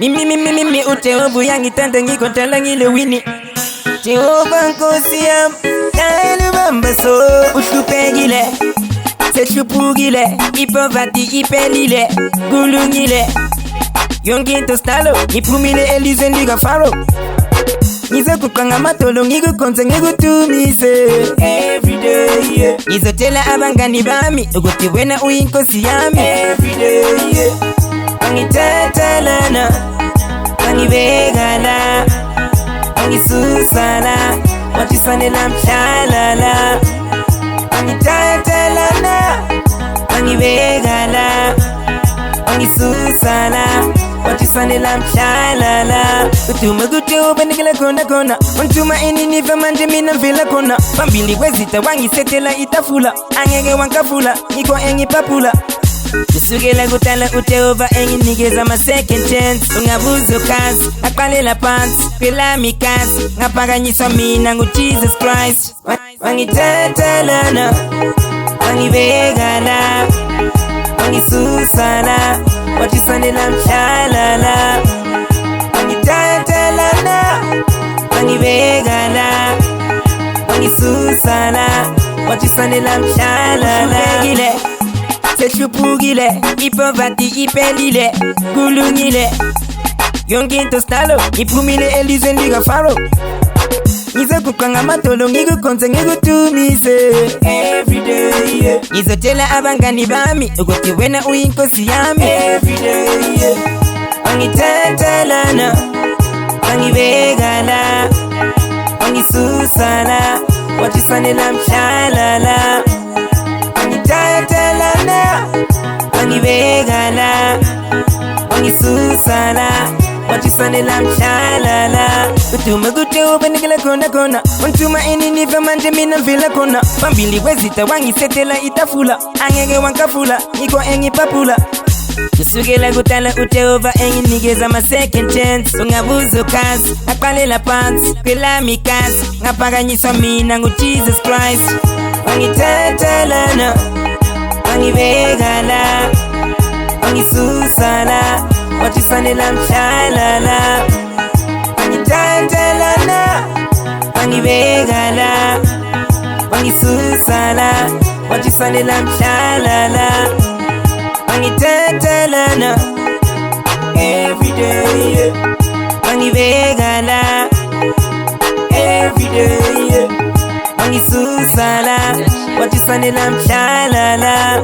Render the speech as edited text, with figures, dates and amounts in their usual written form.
Mimi uteovu yangi tanda ngiko talangile wini Jehova nkosi yam Kailu bambaso Ushupegile Seshupugile Ipovati ipelile Gulungile Yonginto stalo Nipumile elize ndiga faro Nizo kukanga matolo ngigu konse ngigu tumise Everyday yeah. Nizo tela abangani bami Uguti wena uinkosi yami Everyday yeah. Angitetelana Angibegala Angisusala Wachisanela mshalala Angitetelana Angibegala Angisusala Wachisanela mshalala Utuma gutuba nigila kona kona Untuma ini nifa manje mina vila kona Pambili wezita wangi setela itafula Angege wankafula Niko engi papula Usugela gutala uteova engi nigeza ma second chance Ungabuzo kazi, akalela pants Kwela mikazi, ngapaga nyiswa mina ngu Jesus Christ Wangitetelana, wangibegala Wangisusala, wachisanela mshalala Wangitetelana, wangibegala Wangisusala, wachisanela mshalala Seshupugile, ipovati ipelile Gulungile Yonginto stalo, nipumile elize ndiga faro Nizo kukanga matolo ngigu konse ngigu tumise Everyday yeah. Nizo tela abangani bami Uguti wena uinkosi yami Everyday yeah. Wangitetelana Wangibegala Wangisusala Wachisanela mshalala Wangitetelana Wangibegala Wangisusala Wachisanela mshalala Utuma gutuba nigila kona kona Untuma ini nifa manje mina vila kona Pambili wezita wangi setela itafula Angege wankafula Niko engi papula Usugela gutala uteova engi nigeza ma second chance Ungabuzo kazi, akalela pants Kwela mikazi, ngapaga nyiswa mina ngu Jesus Christ Wangitetelana Wangibegala Wangisusala Wachisanela mshalala Wangitetelana Wangibegala Wangisusala Wachisanela mshalala Wangitetelana Everyday yeah. Wangibegala Everyday yeah. Wangisusala Wachisanela mshalala